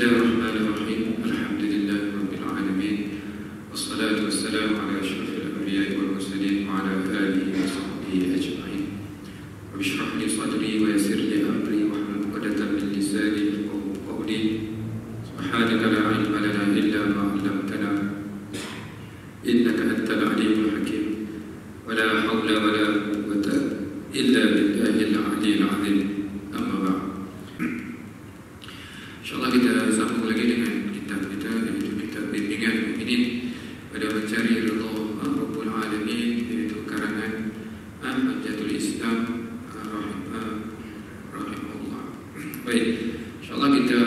Bismillahirrahmanirrahim. Alhamdulillahirabbil alamin. Wassalatu wassalamu ala asyrafil anbiya'i wal mursalin wa ala alihi wa sahbihi ajma'in. Rabbi shrah li sadri wa yassir li amri wahlul 'uqdatam min lisani yafqahu qawli. Subhanaka la ilma lana illa ma 'allamtana innaka antal alimul hakim. Wa la hawla wa la quwwata illa billahil 'aliyyil 'azim. Amma ba'd. InsyaAllah kita sambung lagi dengan kitab kita, iaitu kitab Bimbingan Mukminin pada Mencari Ridha Rabbul Alamin, iaitu karangan Hujjatul Islam rahimahullah. Baik, insyaAllah kita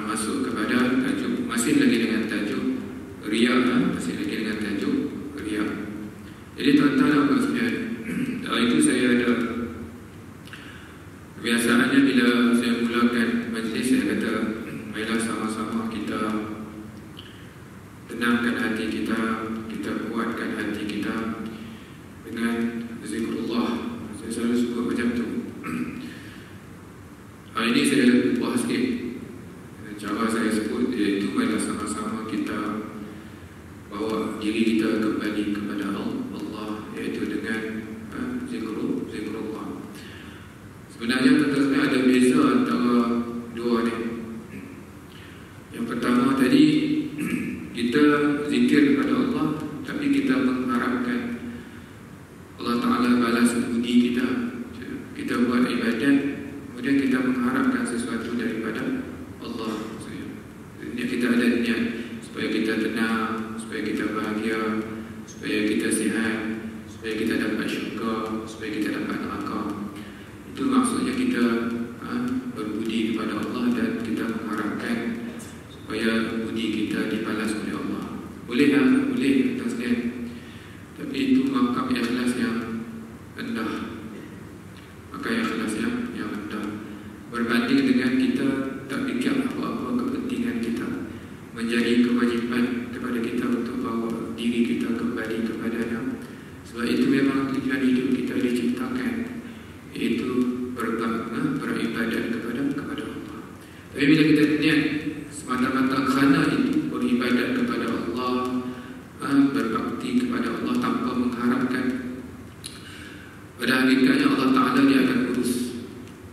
masuk kepada tajuk, masih lagi dengan tajuk Riya, masih lagi dengan tajuk Riya. Jadi tuan-tuan dan puan sekalian, itu saya ada kebiasaannya bila saya mulakan majlis, saya kata, marilah sama-sama kita tenangkan hati kita, kita kuatkan hati kita dengan zikrullah. Saya selalu sebut macam tu. Hari ini saya ubah sikit cara saya sebut, iaitu marilah sama-sama kita bawa diri kita kembali kepada Allah, iaitu dengan zikrullah. Sebenarnya sebenarnya ada beza antara dua ni. Yang pertama tadi, kita zikir kepada Allah, tapi kita mengharapkan Allah Ta'ala balas budi kita. Kita buat ibadat, kemudian kita mengharapkan sesuatu daripada Allah. Jadi kita ada niat supaya kita tenang, supaya kita bahagia, supaya kita sihat, supaya kita dapat syurga, supaya kita dapat neraka. Itu maksudnya kita berbudi kepada Allah dan kita mengharapkan supaya budi kita dibalas oleh Allah. Boleh tak? Boleh, kita sekalian. Tapi itu makam ikhlas yang rendah. Makam ikhlas yang rendah. Berbanding dengan kita tak fikir apa-apa kepentingan kita, menjadi kewajipan kepada kita untuk bawa diri kita kembali kepadanya. Sebab itu memang tujuan hidup kita diciptakan, iaitu beribadat kepada Allah. Tapi bila kita niat semata-mata kerana itu beribadat kepada Allah, berbakti kepada Allah tanpa mengharapkan, pada hakikatnya Allah Ta'ala dia akan urus.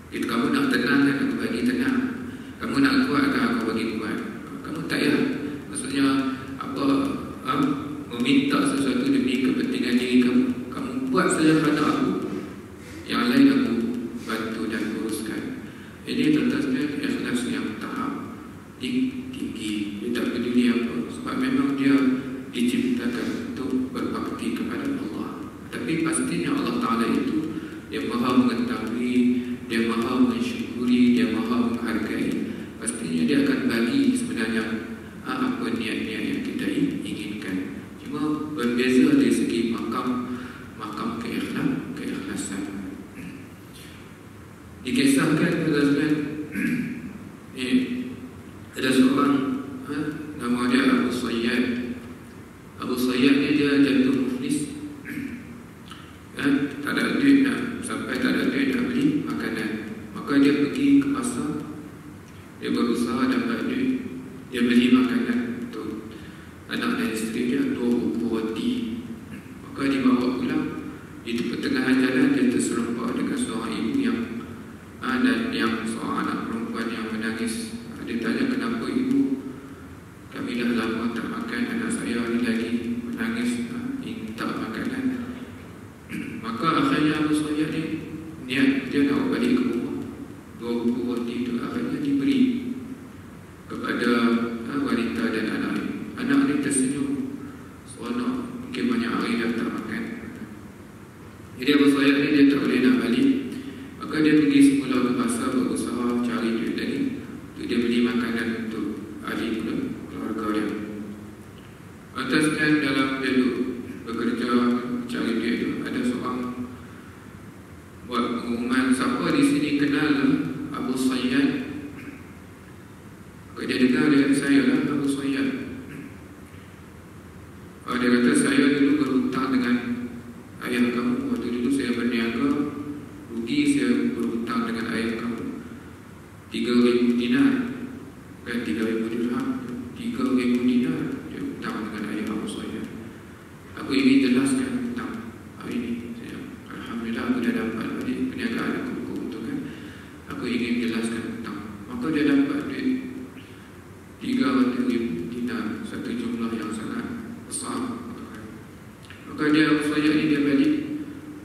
Kalau kamu nak tenang kan aku bagi tenang, kamu nak kuat kan aku bagi kuat. Kamu tak payah, maksudnya apa, meminta sesuatu demi kepentingan diri kamu. Kamu buat saja kerana aku, yang lain aku bantu dan uruskan. Ini tentunya ikhlas yang tahap tinggi. Dia tak peduli apa, sebab memang dia diciptakan untuk berbakti kepada Allah. Tapi pastinya Allah Ta'ala itu, dia maha mengetahui, dia maha mensyukuri, dia maha menghargai. Pastinya dia akan bagi sebenarnya apa niat-niat yang kita inginkan. Cuma berbeza dari segi makam keikhlasan. Dikisahkan berdasarkan ada seorang nama dia Abu Sayyad. Abu Sayyad ni dia jatuh muflis, tak ada duit nak, sampai tak ada duit nak beli makanan. Maka dia pergi ke pasar, dia berusaha dapat duit, dia beli makanan untuk anak dan isteri dia, 2 buku roti. Maka dibawa pulang. Di pertengahan jalan dia terserempak dengan seorang ibu dan yang seorang anak perempuan yang menangis. Dia tanya, kenapa ibu? Kami dah lama tak makan, anak saya ni lagi menangis minta makanan. Maka akhirnya Abu Sayyad ni niat dia nak balik ke rumah. 2 buku roti itu akhirnya diberi kepada wanita dan anak ni. Anak ni tersenyum, seronok, mungkin banyak hari dah tak makan. Jadi Abu Sayyad ni dia tak boleh nak balik. Maka dia pergi semula ke pasar, berusaha cari duit lagi untuk dia beli makanan untuk ahli keluarga dia. Ataskan dalam dia bekerja cari duit itu, ada seorang buat pengumuman, siapa di sini kenal Abu Sayyad? Maka dia dengar dia, saya lah Abu Sayyad. Dia kata, saya dulu berhutang dengan ayah kamu. Waktu dulu saya berniaga, rugi, saya berhutang dengan ayah kamu 3,000 dinar. kan 3,000 dirham, 3,000 dinar dia hutang dengan ayah Abu Sayyid. Aku ingin jelaskan tentang hari ini. Alhamdulillah aku dah dapat perniagaan aku untuk kan. Aku ingin jelaskan tentang. Maka dia dapat duit 300,000 dinar, satu jumlah yang sangat besar. Maka dia Abu Sayyid ni dia balik,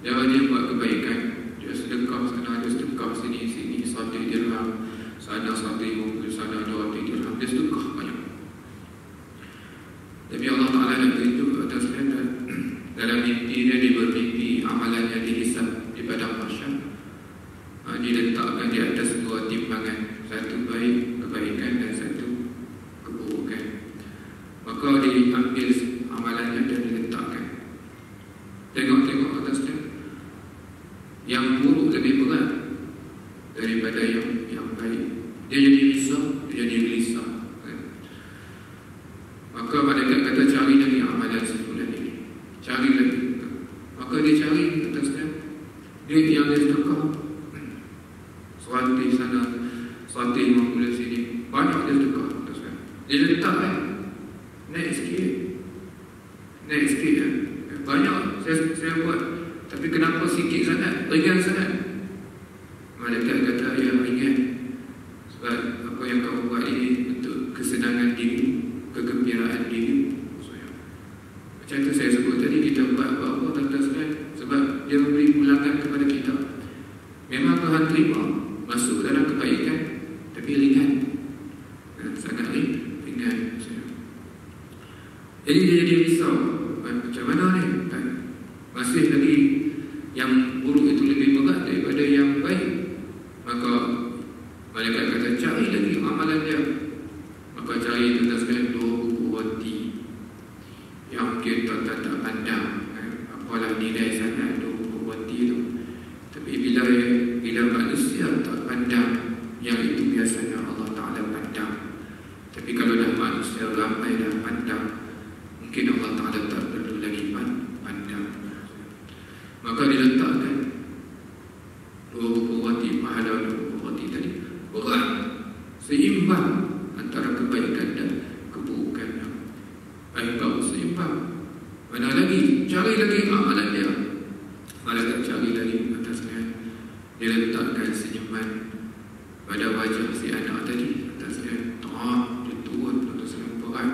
dia buat kebaikan. Dia sedekah sana, dia sedekah sini, 1 dirham, sana 1,50, sana 2 dirham. Dia sedekah banyak. Tapi Allah Ta'ala nak tunjuk atas dia dalam mimpi dia bermimpi amalannya dihisap di padang mahsyar. Diletakkan di atas 2 timbangan, satu baik kebaikan dan satu keburukan. Maka diambil amalannya dan diletakkan. Tengok atas dia, yang buruk lebih berat daripada yang baik. Dia jadi risau, dia jadi gelisah. Maka malaikat kata cari lagi amalan sebulan ini, cari lagi. Maka dia cari atas dia, duit yang dia sedekah 100 sana, 150 sini, banyak dia sedekah atas dia. Dia letak naik sikit ya. Banyak saya buat, tapi kenapa sikit sangat, ringan sangat? Malaikat kata ya ringan, sebab apa yang kau buat ini untuk kesenangan diri, kegembiraan diri. Macam tu saya sebut tadi, kita buat apa-apa atas dia sebab dia memberi pulangan kepada kita. Memang Tuhan terima masuk dalam kebaikan, tapi ringan, sangat ringan. Jadi dia jadi risau, macam mana ni? Masih lagi yang buruk itu lebih berat daripada yang baik. Maka malaikat kata cari lagi amalan dia. Maka cari atas dia 2 buku roti yang mungkin tuan-tuan tak pandang apalah nilai sangat 2 buku roti itu. Tapi bila manusia tak pandang, yang itu biasanya Allah Ta'ala pandang. Tapi kalau dah manusia ramai dah pandang, mungkin Allah Ta'ala tak perlu lagi pandang. Maka diletakkan 2 buku roti, pahala 2 buku roti tadi berat, seimbang antara kebaikan dan keburukan. Baik seimbang. Mana lagi? Cari lagi amalan dia. Malaikat cari lagi atasnya. Dia letakkan senyuman pada wajah si anak tadi atasnya. Dia turun atasnya berat.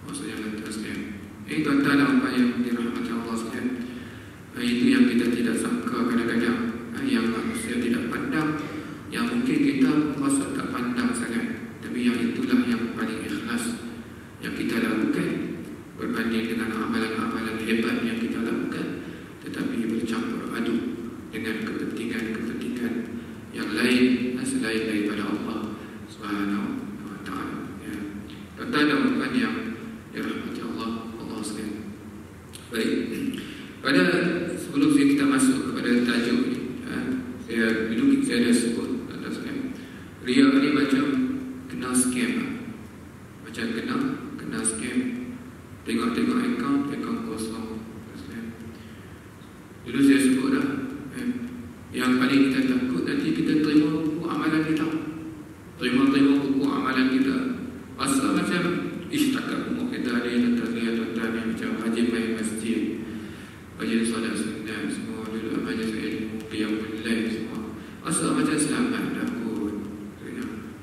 Maksudnya atasnya. Tuan-tuan apa yang dirahmati Allah sekalian. Itu yang kita tidak sangka kadang-kadang, yang manusia tidak pandang, yang mungkin kita rasa tak pandang sangat. Tapi yang itulah yang paling ikhlas yang kita lakukan berbanding dengan amalan-amalan hebat yang kita lakukan, tetapi bercampur aduk dengan kepentingan-kepentingan yang lain selain daripada Allah Subhanahu wa Ta'ala. Tuan-tuan yang dirahmati Allah sekalian. Baik, pada sebelum kita masuk kepada tajuk ni, saya dah sebut atas kan, ria ni macam kena scam, macam kena scam. Tengok akaun kosong. Dulu saya sebut dah, yang paling kita takut nanti kita terima buku amalan kita, terima buku amalan kita. Asal macam takkan umur kita ada yang tuan-tuan macam haji main masjid, baca solat sunnah semua dulu, majlis ilmu, qiyamul lail semua. Asal macam selamat dah kot,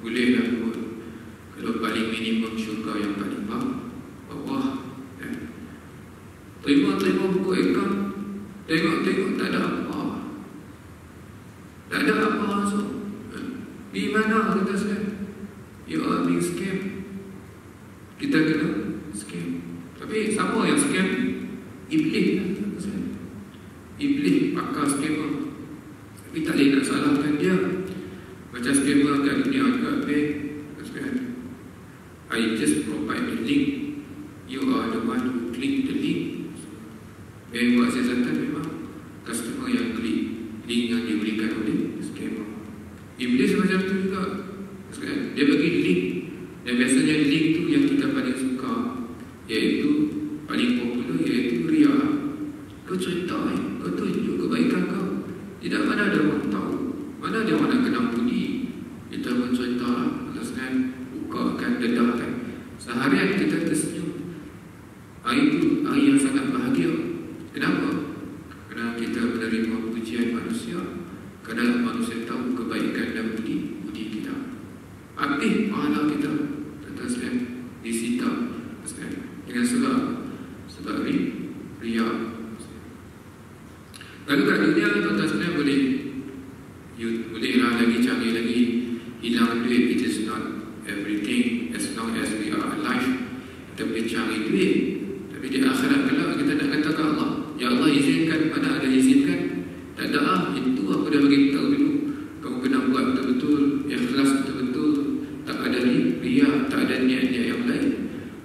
boleh dah kot. Kalau paling minimum syurga yang paling bawah. Terima buku akaun, tengok tak ada apa. Tak ada apa langsung. Di mana kata saya? You are being scam. Kita kena scam. Tapi siapa yang scam? Iblis. Iblis pakar scammer. Tapi tak boleh nak salahkan dia. Macam scammer kat dunia kat bank, I just provide the link, you are the one who click the link. Bank buat siasatan memang customer yang klik link yang diberikan oleh scammer. Iblis macam tu juga. Dia bagi link, dan biasanya link tu yang kita paling suka, iaitu paling popular, iaitu ria. Kau cerita, kau tunjuk kebaikan kau. Tidak mana ada orang tahu, mana ada orang nak kenal budi. Kita pun cerita, alaskan buka seharian kita tersenyum. Hari itu hari yang sangat bahagia. Kenapa? Kerana kita menerima pujian manusia, kerana manusia tahu kebaikan dan budi kita. Habis pahala kita tuan-tuan disita dengan sebab riya. Lalu kat dunia tuan-tuan boleh lagi canggih lagi, hilang duit. It is not everything as long as we are alive. Kita boleh cari duit, tapi di akhirat kelak kita nak kata ke Allah, ya Allah izinkan, mana ada izinkan? Tak ada, itu aku dah bagi tahu dulu. Kamu kena buat betul-betul, ikhlas betul-betul, tak ada riya, tak ada niat-niat yang lain.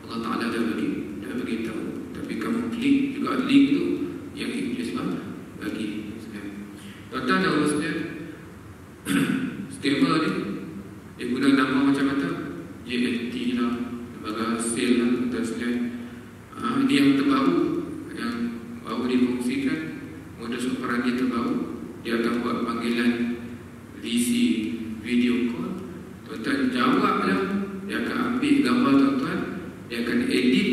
Allah Ta'ala dah bagi tahu. Tapi kamu klik juga link tu yang Iblis bagi. Tuan-tuan dah maksudnya skema ni dia guna nama macam-macam, JNT lah, lembaga hasil lah, dan sebagainya. Ini yang terbaru, yang baru difungsikan, modus operandi terbaru. Dia akan buat panggilan VC video call. Tuan-tuan jawab je, dia akan ambil gambar tuan-tuan, dia akan edit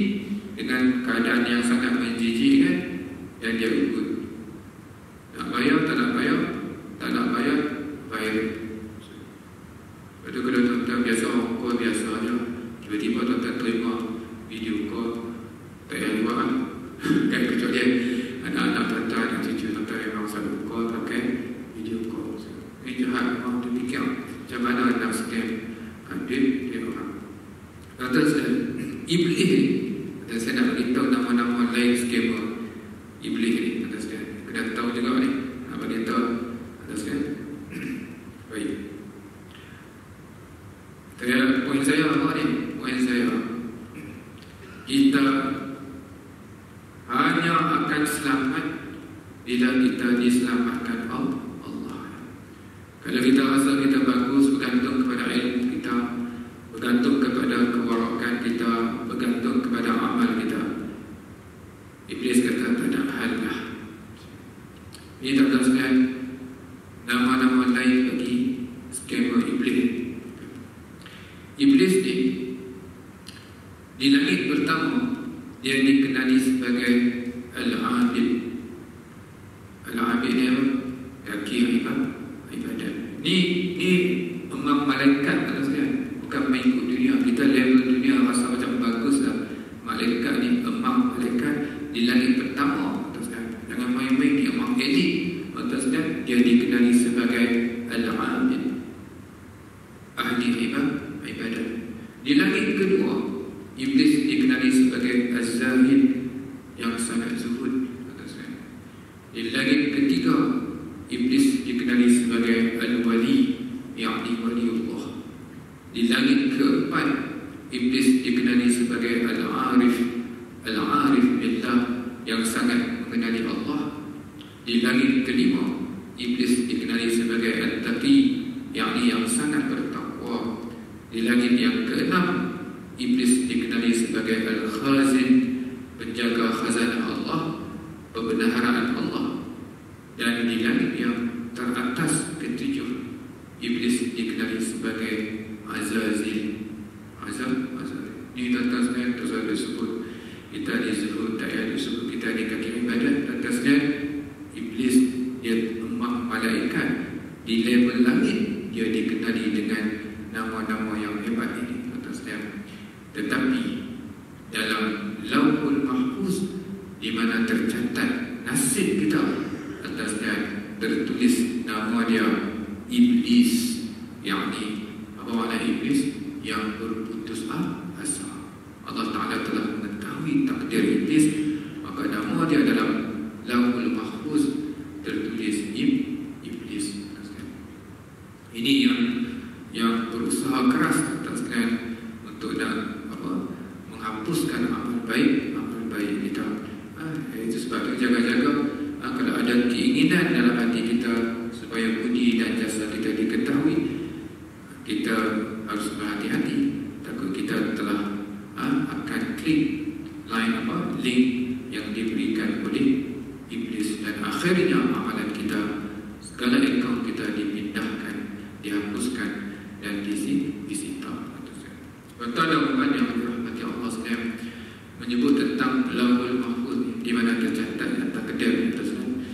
dengan keadaan yang sangat menjijikkan, dan dia ikut. Nak bayar, tak nak bayar, tak nak bayar, bayar. Lepas tu kalau tuan-tuan biasa orang call biasa je, tiba-tiba tuan-tuan terima video call, tak payah buat kan? Kan kecuali anak-anak tuan-tuan dan cucu tuan-tuan memang selalu call pakai video call. Ini jahat, orang tu fikir macam mana nak scam duit orang. Tuan-tuan, Iblis ni, dan saya nak beritahu nama-nama lain scammer Iblis ni. Tuan-tuan, kena tahu juga ni, nak bagi tahu. Tuan-tuan, baik. Poin saya apa ni? Poin saya, kita hanya akan selamat bila kita diselamatkan Allah. Kalau kita rasa kita bagus, bergantung kepada ilmu kita, bergantung kepada kewarakan kita, bergantung kepada amal kita, Iblis kata tak ada hal lah. Ini tak teruskan nama-nama lain bagi skema Iblis. Iblis ni di langit pertama dia dikenali sebagai Al-Abid. Al-Abid ni apa? Kaki ibadat. Ni emang malaikat tak sekalian. Bukan main ikut dunia. Kita level dunia rasa macam bagus lah. Malaikat ni emang malaikat di langit pertama tak sekalian. Jangan main-main, dia emang elit tak sekalian. Dia dikenali sebagai Al-Abid, ahli ibadat. Di langit kedua, Iblis dikenali sebagai Az-Zahid, yang sangat zuhud. Di langit ketiga, Iblis dikenali sebagai Al-Wali, yakni waliullah. Di langit keempat, Iblis dikenali sebagai Al-Arif, Al-Arif billah, yang sangat mengenali Allah. Di langit kelima, Iblis dikenali sebagai Al-Taqi, yakni yang sangat bertakwa. Di langit yang keenam, Iblis dikenali sebagai Al-Khazin, penjaga khazanah Allah, pembendaharaan Allah. Dan di langit yang teratas ketujuh, Iblis dikenali sebagai Azazil. Azazil. Ini tuan-tuan sekalian, tuan-tuan disebut kita disebut, tak payah disebut kita di kaki ibadat. Tuan-tuan sekalian, Iblis dia emang malaikat. Di level langit dia dikenali dengan nama-nama yang hebat ini, tuan-tuan sekalian. Tetapi dalam Lauhul Mahfuz, di mana tercatat nasib kita, atas dan tertulis nama dia Iblis, yakni apa makna Iblis? Yang berputus asa. Allah Ta'ala telah mengetahui takdir Iblis, maka nama dia dalam Lauhul Mahfuz tertulis Iblis. Ini yang berusaha keras sekalian untuk nak menghapuskan amal baik kita. Itu sebab itu jaga-jaga. Kalau ada keinginan dalam hati kita supaya budi dan jasa kita diketahui, kita harus berhati-hati. Takut kita telah akan klik link yang diberikan oleh Iblis, dan akhirnya amalan kita, segala account kita dipindahkan, dihapuskan dan disita. Betul dan bukan yang dirahmati Allah. menyebut tentang Lauhul Mahfuz di mana tercatat dan takdir tersebut.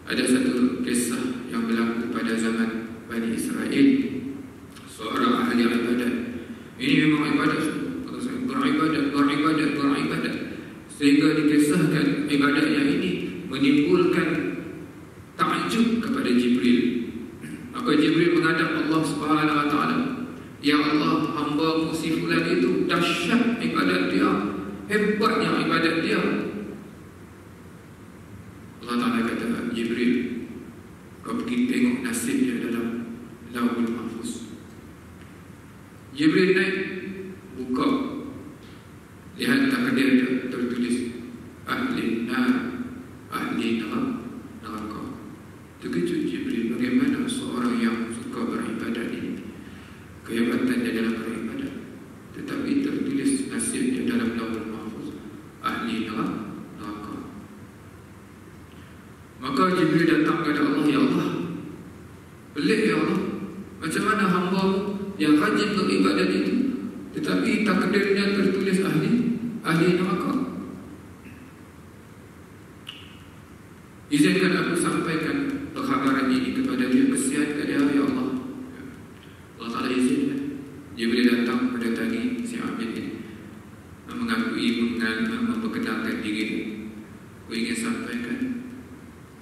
Ada satu kisah yang berlaku pada zaman Bani Israel. Seorang ahli ibadat, ini memang ibadat, beribadat, sehingga dikisahkan ibadatnya ini menimbulkan takjub kepada Jibril. Maka Jibril menghadap Allah Subhanahu Wa Taala, ya Allah, hamba-Mu si fulan itu dahsyat ibadat dia, hebatnya ibadat dia. Allah Taala kata, Jibril, kau pergi tengok nasib dia dalam Lauhul Mahfuz. Jibril naik, buka, lihat takdir dia tertulis ahli nar, ahli neraka. Terkejut Jibril, bagaimana seorang yang suka beribadat ini, kehebatan dia dalam beribadat, tetapi tertulis nasib dia dalam Lauhul Mahfuz, ahli neraka. Maka Jibril datang kepada Allah, ya Allah, pelik ya Allah, macam mana hamba-Mu yang rajin beribadat itu, tetapi takdirnya tertulis ahli neraka. Izinkan aku sampaikan perkhabaran ini kepada dia, kesian kepada dia, ya Allah. Allah Ta'ala izinkan. Jibril datang pada tadi si Abid ini, mengakui, memperkenalkan diri. Aku ingin sampaikan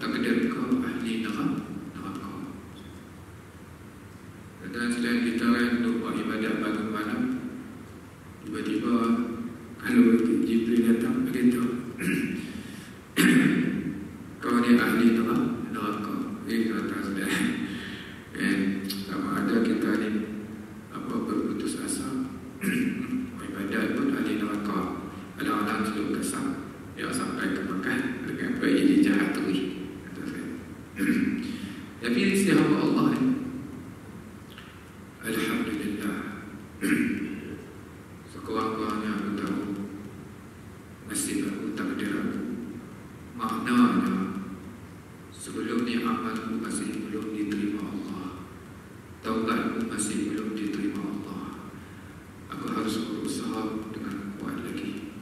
takdir kau ahli neraka. Dan selain kita kan untuk buat ibadat bangun malam, tiba-tiba kalau Jibril datang beritahu, kau ni ahli neraka. Kata sudah, sama ada kita ni berputus asa, ibadat pun ahli neraka. Alang-alang seluruh kesam, yang sampai ke Mekah dengan bayi ini jahat tu. Tapi siapa Allah ni? Alhamdulillah, sekurang-kurangnya aku tahu nasib aku, takdir aku. Maknanya sebelum ni amalku masih belum diterima Allah, taubatku masih belum diterima Allah. Aku harus berusaha dengan kuat lagi,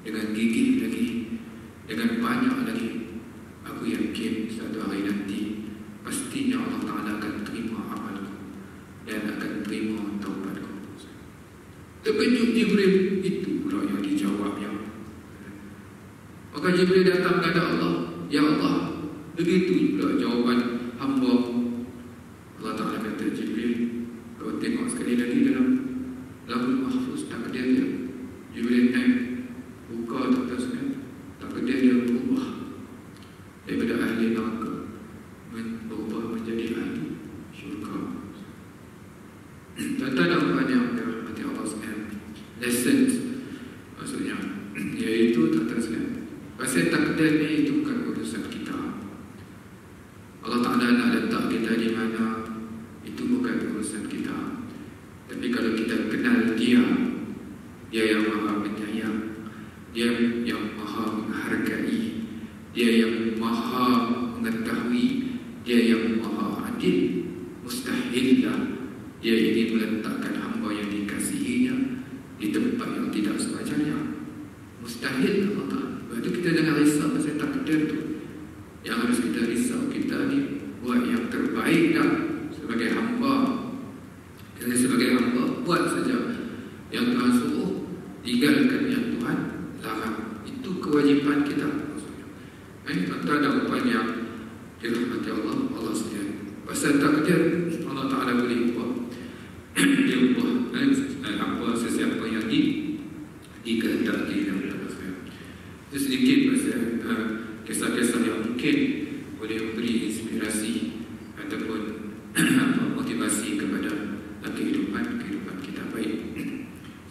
dengan gigih lagi, dengan banyak lagi. Aku yakin satu hari nanti pastinya Allah Ta'ala akan terima amalku dan akan terima taubatku. Terkejut Jibril, itu pula yang dijawabnya. Maka Jibril datang kepada Allah, ya Allah, begitu pula jawaban hamba. Allah Ta'ala kata, Jibril, kau tengok sekali lagi dalam Lauhul Mahfuz takdir dia. Jibril naik, buka atasnya, takdir dia berubah daripada ahli neraka berubah menjadi ahli syurga. Tuan-tuan dan puan yang dirahmati Allah sekalian, lessons maksudnya, iaitu tuan-tuan sekalian, pasal takdir ni itu bukan urusan kita. Allah Ta'ala nak letak kita di mana, itu bukan urusan kita. Tapi kalau kita kenal Dia, Dia yang Maha Penyayang, Dia yang Maha Menghargai, Dia yang Maha Mengetahui, Dia yang Maha Adil, mustahillah Dia ingin meletakkan hamba yang dikasihinya di tempat yang tidak sewajarnya. Mustahil Allah Ta'ala. Sebab itu kita jangan risau pasal takdir tu. Yang harus kita risau, kita ni buat yang terbaik dah sebagai hamba. Jadi sebagai hamba, buat saja yang Tuhan suruh, tinggalkan yang Tuhan larang. Itu kewajipan kita. Tuan-tuan dan puan yang dirahmati Allah, Allah sekalian, pasal takdir Allah Ta'ala boleh ubah. Dia ubah apa sesiapa yang dikehendaki yang berlaku sekalian. Itu sedikit pasal kisah-kisah yang mungkin boleh memberi inspirasi ataupun motivasi kepada kehidupan kita baik.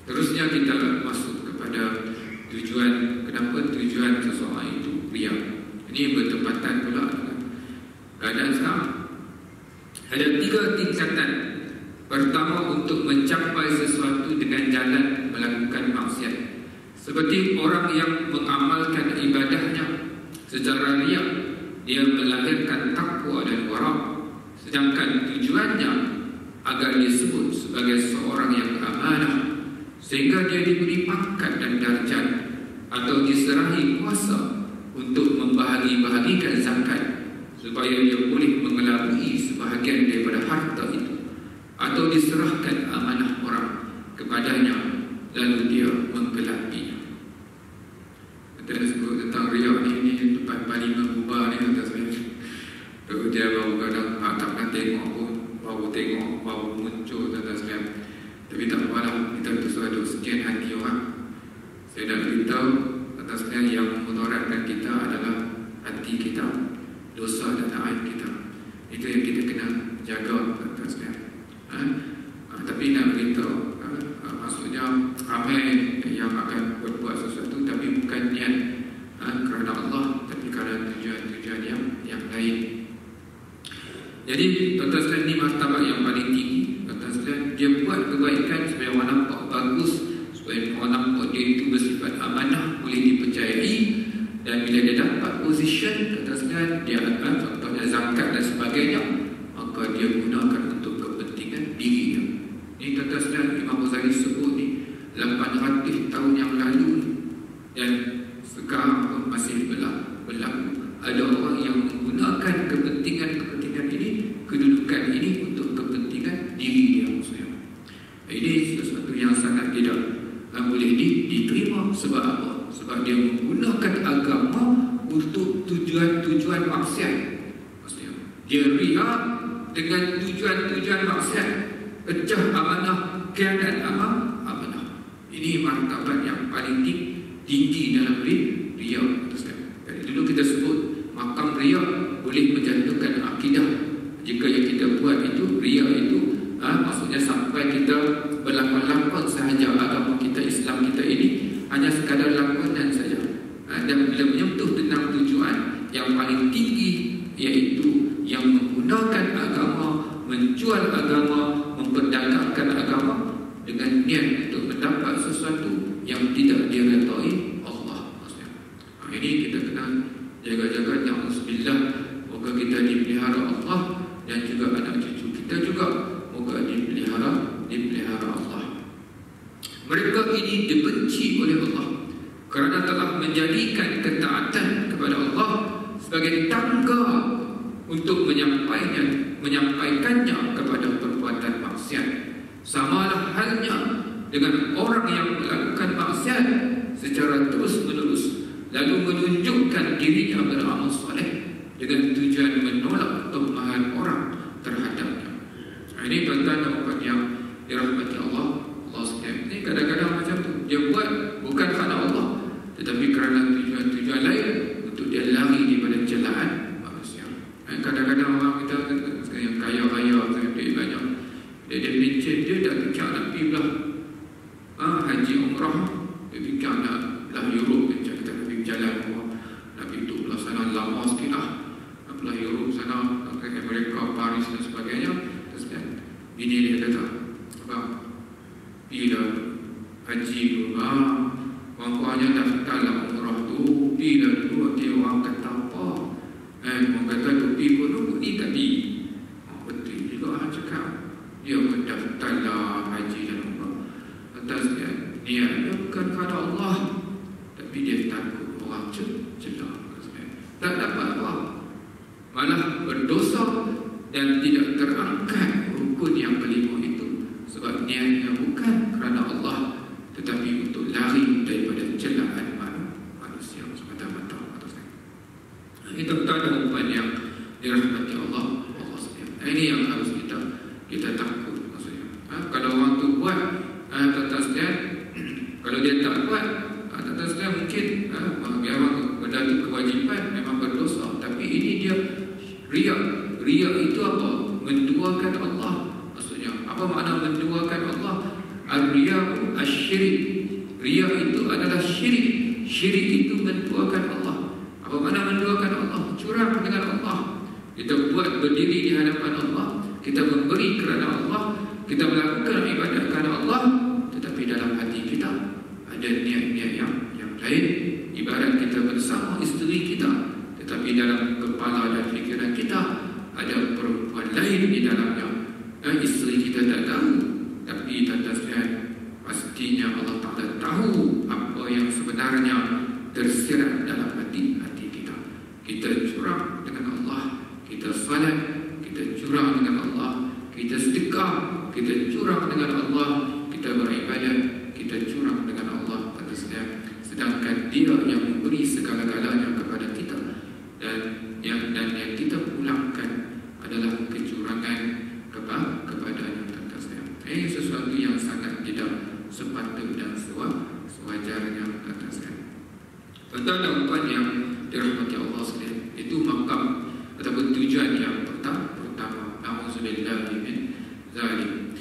Terusnya kita masuk kepada tujuan, kenapa tujuan seseorang itu riak. Ini bertepatan pula dengan keadaan sekarang. Ada 3 tingkatan. Pertama, untuk mencapai sesuatu dengan jalan melakukan maksiat, seperti orang yang mengamalkan ibadahnya secara riak, dia melahirkan takwa dan wara', sedangkan tujuannya agar disebut sebagai seorang yang amanah, sehingga dia diberi pangkat dan darjat atau diserahi kuasa untuk membahagi-bahagikan zakat supaya dia boleh mengelabui sebahagian daripada harta itu, atau diserahkan amanah orang kepadanya lalu dia menggelapinya. Kita sebut tentang riak ni tempat parlimen bubar ni kata saya. Tu dia baru kadang tak pernah tengok pun, baru muncul kata saya. Tapi tak apalah, kita perlu sekian hati orang. Saya dah beritahu atas yang memudaratkan kita adalah hati kita, dosa dan aib kita. Itu yang kita kena jaga atasnya. Tapi nak beritahu, maksudnya ramai yang akan berbuat sesuatu tapi bukan niat kerana Allah, tapi kerana tujuan-tujuan yang lain. Jadi tuan-tuan ini martabat yang paling tinggi. Tuan-tuan, dia buat kebaikan supaya orang nampak bagus, supaya orang nampak dia itu bersifat amanah, boleh dipercayai. Dan bila dia dapat position, tuan-tuan, dia akan contohnya zakat dan sebagainya, maka dia gunakan untuk kepentingan dirinya. Ini tuan-tuan, Imam Ghazali sebut ni 800 tahun yang lalu, dan sekarang pun masih berlaku. Ada orang yang menggunakan kepentingan ini, kedudukan ini untuk kepentingan diri dia. Ini sesuatu yang sangat tidak boleh diterima. Sebab apa? Sebab dia menggunakan agama untuk tujuan-tujuan maksiat. Dia riak dengan tujuan-tujuan maksiat, pecah amanah, khianat amanah. Ini martabat yang paling tinggi dalam riak. Dulu kita sebut makam riak boleh menjatuhkan akidah. Jika yang kita buat itu, riak itu, maksudnya sampai kita berlakon-lakon sahaja agama kita, Islam kita ini hanya sekadar lakonan saja. Dan bila menyentuh tentang tujuan yang paling tinggi, iaitu yang menggunakan agama, menjual agama, memperdagangkan agama dengan niat untuk mendapat sesuatu yang tidak diredai Allah. Ini kita kena jaga-jaga. Na'udzubillah, moga kita dipelihara Allah, dan juga anak cucu kita juga moga dipelihara Allah. Mereka ini dibenci oleh Allah kerana telah menjadikan ketaatan kepada Allah sebagai tangga untuk menyampaikannya kepada perbuatan maksiat. Samalah halnya dengan orang yang melakukan maksiat secara terus-menerus, lalu menunjukkan dirinya beramal soleh dengan tujuan menolak tumpahan orang terhadapnya. Ini tuan-tuan yang dirahmati Allah sekalian. Ini kadang-kadang macam tu, dia buat bukan kerana Allah, tetapi kerana tujuan-tujuan lain, untuk dia lari daripada celaan manusia. Kadang-kadang orang kita yang kaya-kaya, duit banyak, dia pencet, dia dah fikir nak pergi belah haji umrah, dia fikir nak belah Europe, kita nak pergi jalan nak pergi tu belah sana lama sikit lah, nak belah Europe sana, nak ke Amerika, Paris dan sebagainya. Terus kan bini dia kata, abang pergi lah haji tu, orang-orangnya daftar lah umrah tu, pergi lah dulu, nanti orang kata apa, orang kata tu pergi pun nunggu ni tadi. Betul juga cakap, dia mendaftar lah haji dan umrah atas niatnya bukan kepada Allah, tapi dia takut orang celah, tak dapat apa, malah berdosa dan tidak terangkat rukun yang kelima itu, sebab niatnya bukan kerana Allah, tetapi untuk lari daripada celaan manusia semata-mata. Itu tanda umpan yang dirahmati Allah sekalian. Ini yang harus kita takut, maksudnya. Kalau orang tu buat, tuan-tuan sekalian, kalau dia tak buat, tuan-tuan sekalian mungkin memang benda itu kewajipan, memang berdosa, tapi ini dia riak. Riak itu apa? Menduakan Allah. Maksudnya apa makna menduakan Allah? Ar-riya'u asy-syirik. Riya itu adalah syirik. Syirik itu menduakan Allah. Apa makna menduakan Allah? Curang dengan Allah. Kita buat berdiri di hadapan Allah, kita memberi kerana Allah, kita melakukan ibadat kerana Allah, tetapi dalam hati kita ada niat-niat yang lain. Ibarat kita bersama isteri kita, tetapi dalam kepala dan fikiran kita ada perempuan lain di dalamnya. Isteri kita tak tahu, tapi tuan-tuan sekalian, pastinya Allah Ta'ala tahu apa yang sebenarnya sebenarnya tersirat dalam hati kita. Kita curang dengan Allah, kita salat, kita curang dengan Allah, kita sedekah, kita curang dengan Allah, kita beribadat, kita curang dengan Allah. Sedangkan Dia yang memberi segala-galanya kepada kita, dan yang kita pulangkan adalah kecurangan kepadanya. Ini sesuatu yang sangat tidak sepatut dan sewajarnya. Tuan-tuan dan puan yang dirahmati Allah sekalian, itu makam ataupun tujuan yang pertama. Na'udzubillahi min zalik.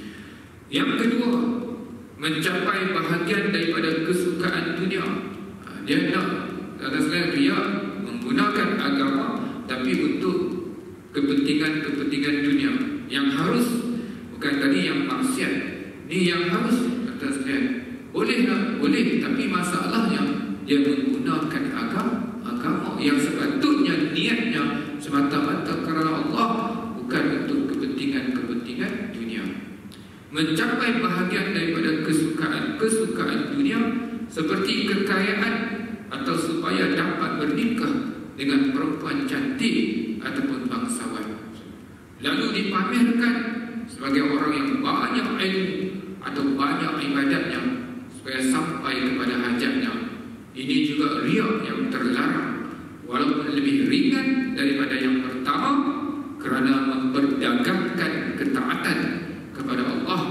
Yang kedua, mencapai bahagian daripada kesukaan dunia. Dia nak atasnya dia menggunakan agama tapi untuk kepentingan dunia. Yang harus, bukan tadi yang maksiat, ni yang harus atasnya. Boleh tak? Boleh, tapi masalahnya dia menggunakan agama yang sepatutnya niatnya semata-mata kerana Allah, bukan untuk kepentingan dunia. Mencapai bahagian daripada kesukaan dunia seperti kekayaan atau supaya dapat bernikah dengan perempuan cantik ataupun bangsawan, lalu dipamerkan sebagai orang yang banyak ilmu atau banyak ibadatnya supaya sampai kepada hajatnya. Ini juga riya yang terlarang, walaupun lebih ringan daripada yang pertama, kerana memperdagangkan ketaatan kepada Allah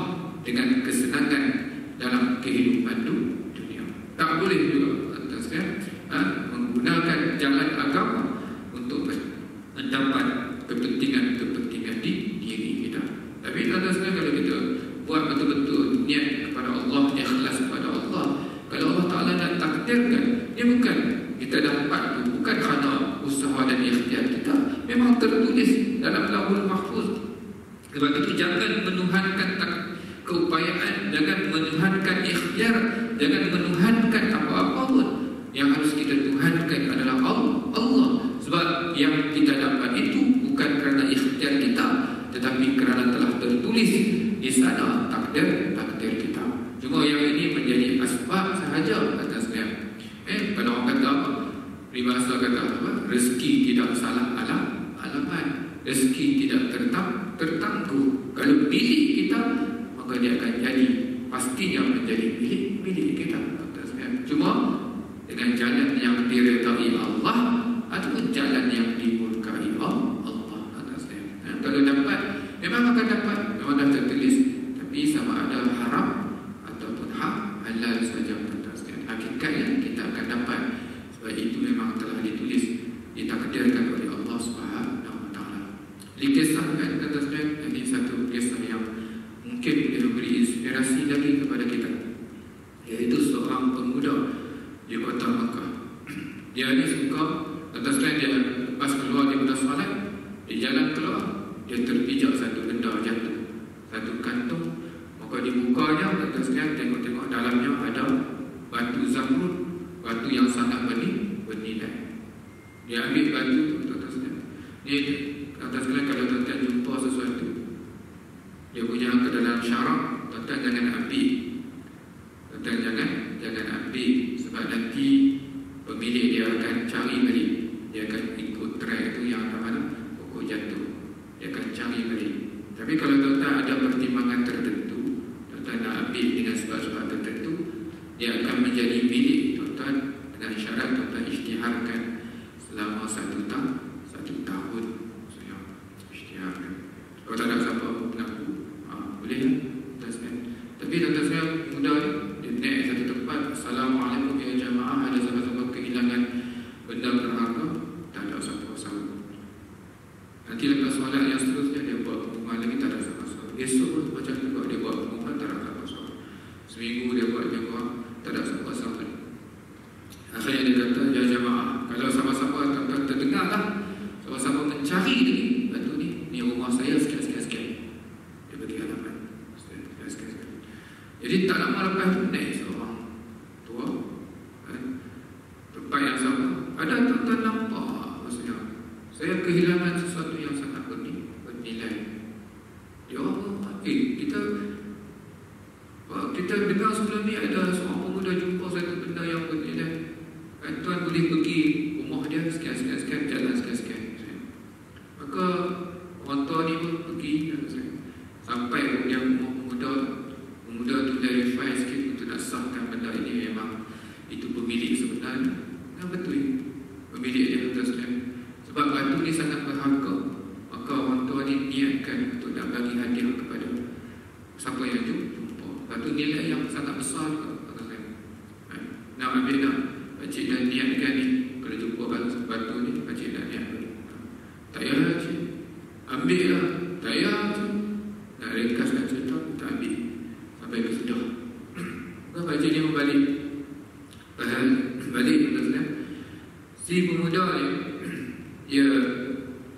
dengan kesenangan dalam kehidupan dunia. Tak boleh juga menggunakan jalan agama untuk mendapat kepentingan di diri kita. Tapi tuan-tuan, kalau kita buat betul-betul niat kepada Allah, ikhlas kepada Allah, kalau Allah Ta'ala nak takdirkan, dia bukan kita dapat, bukan kerana usaha dan ikhtiar kita, memang tertulis dalam Lauhul Mahfuz. Sebab itu jangan menuhankan keupayaan, jangan menuhankan ikhtiar, jangan menuhankan apa-apa pun. Yang harus kita tuhankan adalah Allah. Sebab yang kita dapat itu bukan kerana ikhtiar kita, tetapi kerana telah tertulis di sana takdir kita. Cuma yang ini menjadi asbab sahaja atasnya. Kalau orang kata apa? Peribahasa kata apa? Rezeki tidak salah alamat, rezeki tidak tertangguh. Kalau pilih kita, maka dia akan jadi, pastinya menjadi milik kita atasnya. Cuma dengan jalan yang diredai Allah ataupun jalan yang dimurkai Allah atasnya. Kalau dapat, memang akan dapat, memang dah tertulis, tapi sama ada haram ataupun halal saja atasnya. Hakikatnya kita akan dapat, sebab itu memang telah ditulis, ditakdirkan oleh Allah Subhanahu Wa Taala. Dikisahkan atasnya, ini satu kisah yang mungkin boleh memberi inspirasi lagi kepada kita, iaitu seorang pemuda di kota Makkah. Dia ni suka atasnya, dia lepas keluar daripada solat, di jalan keluar, dia terpijak satu benda jatuh, satu kantung. Maka dibukanya atasnya, tengok-tengok dalamnya ada batu zamrud, batu yang sangat bernilai. Dia ambil batu tu atasnya. Ni atasnya, kalau tuan-tuan jumpa sesuatu, dia punya ke dalam syarak, tuan-tuan jangan ambil. Tuan-tuan jangan ambil, sebab nanti pemilik dia akan cari balik. Dia akan ikut track tu yang mana pokok jatuh, dia akan cari balik. Tapi kalau tuan-tuan ada pertimbangan tertentu, tuan-tuan nak ambil dengan sebab-sebab tertentu, dia akan menjadi milik tuan-tuan dengan syarat tuan-tuan isytiharkan selama 1 tahun. Saya isytiharkan. Kalau tak ada siapa mengaku, boleh lah. Tapi tuan-tuan saya mudah, dia naik satu tempat, Assalamualaikum ya jamaah, ada siapa-siapa kehilangan benda berharga, tak ada siapa-siapa. Nanti lepas solat yang seterusnya, dia buat pengumuman lagi, tak ada siapa-siapa. Esok macam juga, dia buat pengumuman, tak ada siapa-siapa. Seminggu dia buat, tak ada siapa-siapa. Akhirnya dia kata, ya jamaah, kalau sama-sama tuan-tuan terdengar lah ambil dah. Pakcik dah niatkan ni. Kalau jumpa batu ni, pakcik dah niat. Tak payah lah cik. Ambil lah. Tak payah cik. Nak ringkaskan cerita, tak ambil. Sampai ke sudah. Bukan pakcik ni berbalik. Balik tuan-tuan. Si pemuda ni, dia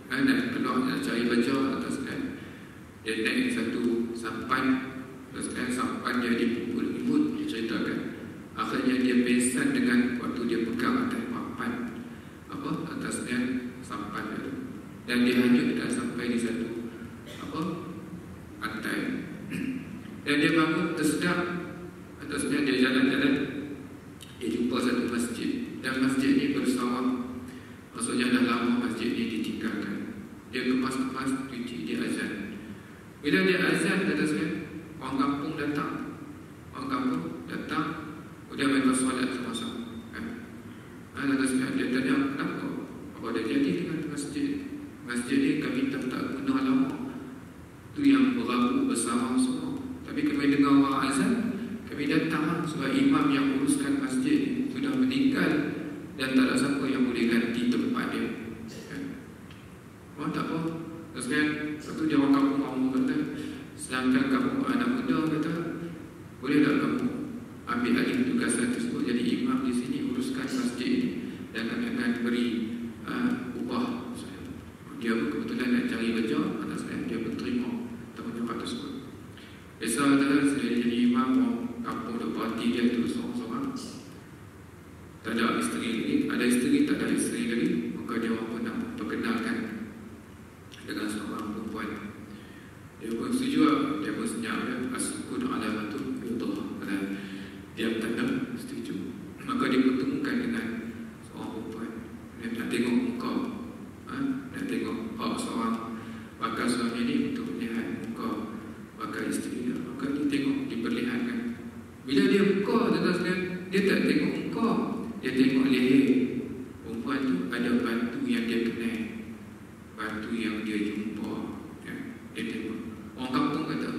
nak keluar nak cari baca atas kan. Dia naik satu sampan. Sampan dia dipukul ibu, dia ceritakan. Akhirnya dia pingsan dengan waktu dia pegang atas papan atasnya sampan itu. Dan dia hanyut dan sampai di satu pantai. Dan dia bangun tersedak. Atasnya dia jalan-jalan. Dia jumpa satu masjid. Dan masjid ni bersawah. Maksudnya dah lama masjid ni ditinggalkan. Dia kemas-kemas cuci, dia azan. Bila dia azan atasnya, orang kampung datang. Kemudian mereka solat sama-sama kan? Dia tanya, kenapa? Apa ada jadi dengan masjid? Masjid ni kami tak guna lama. Itu yang berabu bersama semua. Tapi kami dengar orang azan, kami datang sebab imam yang uruskan masjid sudah meninggal dan tak ada siapa yang boleh ganti tempat dia kan? Tak apa. Terus kan, satu dia orang kampung kata, sedangkan kamu anak muda kata, boleh tak kamu ambil alih tugasan tersebut jadi imam di sini, uruskan masjid ini, dan kami akan beri upah. Dia kebetulan nak cari kerja, atas dia berterima tanggungjawab tersebut. Biasa adalah saya jadi imam, orang kampung dah parti dia tu seorang-seorang. Tak ada isteri lagi, ada isteri tak ada isteri lagi, maka dia orang pun nak perkenalkan dengan seorang perempuan. Dia pun setuju, dia pun senyap, as-sukun alamatun ridha. Dia tanda setuju. Maka dia pertemukan dengan seorang perempuan. Dia nak tengok muka, nak tengok seorang bakal suami ni untuk melihat muka bakal isteri dia. Maka dia tengok, diperlihatkan. Bila dia buka, dia tak tengok muka, dia tengok leher. Perempuan tu ada batu yang dia kenal, batu yang dia jumpa ya. Dia tengok. Orang kampung kata,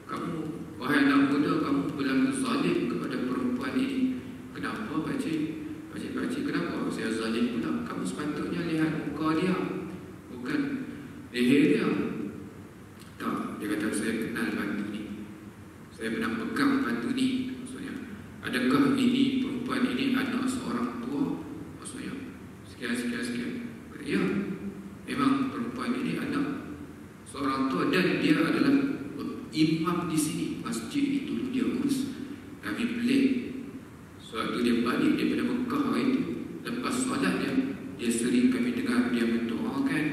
kamu, wahai anak muda, kamu berlaku zalim kepada perempuan ini. Kenapa pakcik? Pakcik, kenapa saya zalim pula? Kamu sepatutnya lihat muka dia, bukan leher dia. Tak, dia kata saya kenal batu ni, saya pernah pegang batu ni. Maksudnya, adakah ini perempuan ini anak seorang tua? Maksudnya, sekian. Ya, memang perempuan ini anak seorang tua dan dia adalah imam di sini. Masjid itu dulu dia urus. Kami pelik. Suatu dia balik daripada Mekah itu, lepas solat dia sering kami dengar dia mendoakan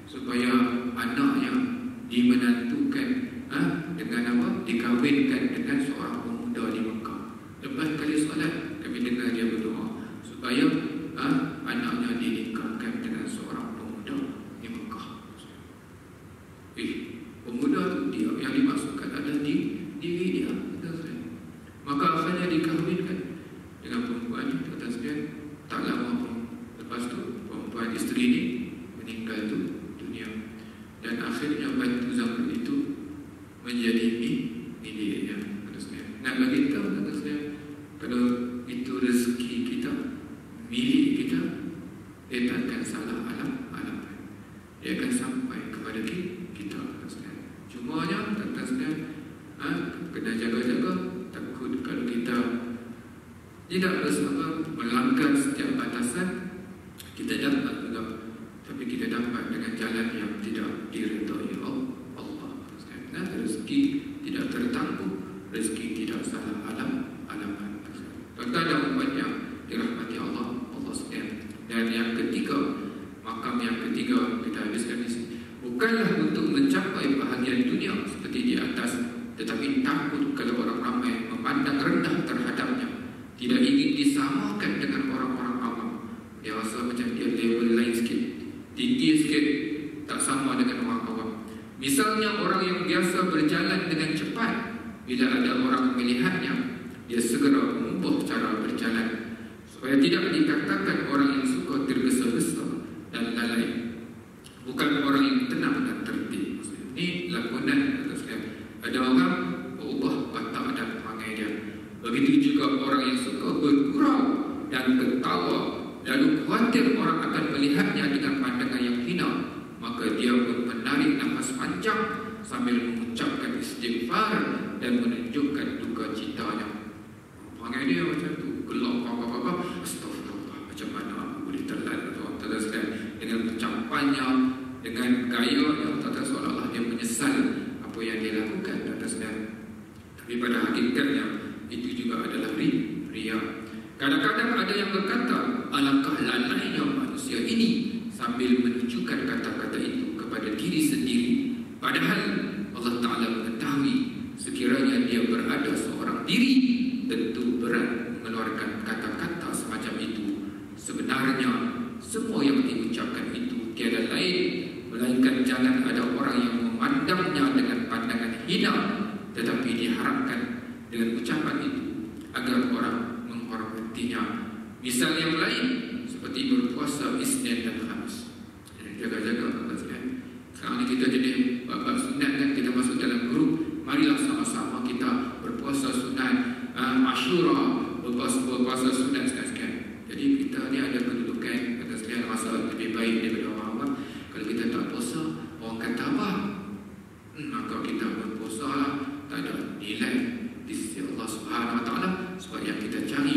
supaya anaknya dimenantukan dengan apa? Dikahwinkan dengan seorang pemuda di Mekah. Lepas kali solat kami dengar dia berdoa supaya anaknya dinikahkan dengan seorang pemuda di Mekah. Pemuda itu dia yang dimaksudkan adalah diri dia. Maka akhirnya dikahwinkan dengan perempuan itu. Tak lama pun lepas tu perempuan isteri ini meninggal tu dunia. Dan akhirnya batu zamrud itu menjadi miliknya. Nak bagi tahu kalau itu rezeki kita, milik kita, dia tak akan salah alam. Dia akan sampai kepada kita. Cumanya kena jaga-jaga. Takut kalau kita tidak bersama melanggar setiap batasan, kita dapat juga, tapi kita dapat dengan jalan yang tidak diridhai Allah. Rezeki tidak tertangguh, rezeki tidak salah alaman. Tuan-tuan dan puan yang dirahmati Allah sekalian. Dan yang ketiga, makam yang ketiga kita habiskan di sini, bukanlah untuk mencapai bahagian dunia seperti di atas, tetapi takut kalau orang ramai memandang rendah terhadapnya, tidak ingin disamakan dengan orang-orang awam. Dia rasa macam dia level lain sikit, tinggi sikit, tak sama dengan orang awam. Misalnya orang yang biasa berjalan dengan cepat, bila ada orang melihatnya, dia segera mengubah cara berjalan supaya tidak dikatakan orang yang suka tergesa-gesa dan lalai, bukan orang yang tenang dan tertib. Ini lakonan atasnya. Ada orang berubah watak dan perangai dia. Begitu juga orang yang suka bergurau dan ketawa, lalu khawatir orang akan melihatnya dengan pandangan yang hina, maka dia pun menarik nafas panjang sambil mengucapkan istighfar dan menunjukkan duka citanya. Panggil dia macam tu, gelak apa-apa, astagfirullah, macam mana aku boleh telan atau teruskan dengan ucapannya, dengan gaya yang seolah-olah dia menyesal apa yang dia lakukan atasnya. Tapi pada hakikatnya itu juga adalah riya. Kadang-kadang ada yang berkata, alangkah lalainya manusia ini, sambil menunjukkan kata-kata itu kepada diri sendiri. Padahal Allah Ta'ala mengetahui sekiranya dia berada seorang diri, tentu berat mengeluarkan kata-kata semacam itu. Sebenarnya semua yang diucapkan itu tiada lain melainkan jangan ada orang yang memandangnya dengan pandangan hina, tetapi diharapkan dengan ucapan itu agar orang menghormatinya. Misal yang lain seperti berpuasa Isnin dan Khamis. Jaga-jaga Bapak sekalian. Sekarang ni kita jadi bab sunat kan, kita masuk dalam grup. Marilah sama-sama kita berpuasa sunat Ashura, berpuasa sunat sekalian. Jadi kita ni ada kedudukan Bapak sekalian, masa lebih baik daripada orang-orang. Kalau kita tak puasa, orang kata apa? Maka kita berpuasa lah, tak ada nilai di sisi Allah Subhanahu Wa Taala. Sebab yang kita cari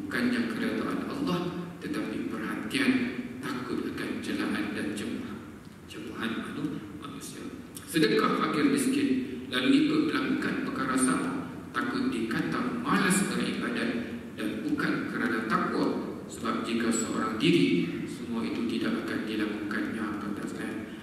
bukannya keredaan Allah, tetapi perhatian, takut akan celaan dan cembuhan manusia. Sedekah fakir miskin, lalu ikut melakukan perkara sama, takut dikata malas beribadat dan bukan kerana takwa. Sebab jika seorang diri, semua itu tidak akan dilakukannya.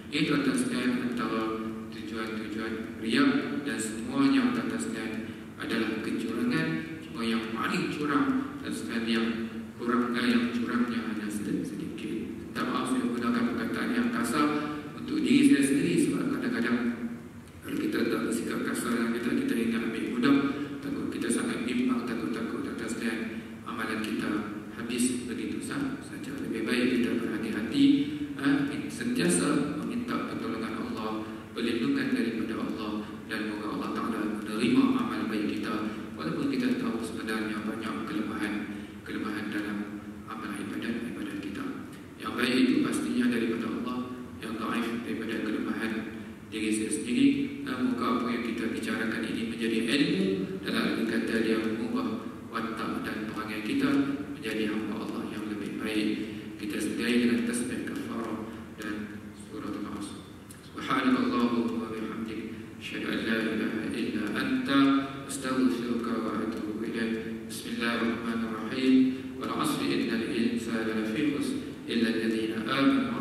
Itu atasnya antara tujuan-tujuan riya, dan semuanya atasnya adalah kecurangan. Cuma yang paling curang dan sekali yang kurang, yang curangnya hanya sedikit. Tak maaf saya gunakan perkataan yang kasar untuk diri saya sendiri, sebab kadang-kadang kalau kita tak bersikap kasar dengan kita ingat ambil mudah, takut kita sangat bimbang, takut atasnya amalan kita habis begitu saja. Lebih baik kita berhati-hati, sentiasa meminta pertolongan Allah, perlindungan daripada Allah, dan moga Allah Ta'ala menerima amal baik kita, walaupun kita tahu sebenarnya banyak kelemahan dalam amal ibadat kita. Yang baik itu pastinya daripada Allah, yang dhaif daripada kelemahan diri saya sendiri. Moga apa yang kita bicarakan ini menjadi ilmu, dalam arti kata dia mengubah watak dan perangai kita menjadi hamba Allah yang lebih baik. Kita sedai dengan tasbih kafarah dan surah Al-Asr. Subhanallahumma wa bihamdik, asyhadu an la ilaha illa anta, astaghfiruka wa atubu ilaik. Bismillahirrahmanirrahim. Wal 'asri innal insana lafi khusr illa alladhina amanu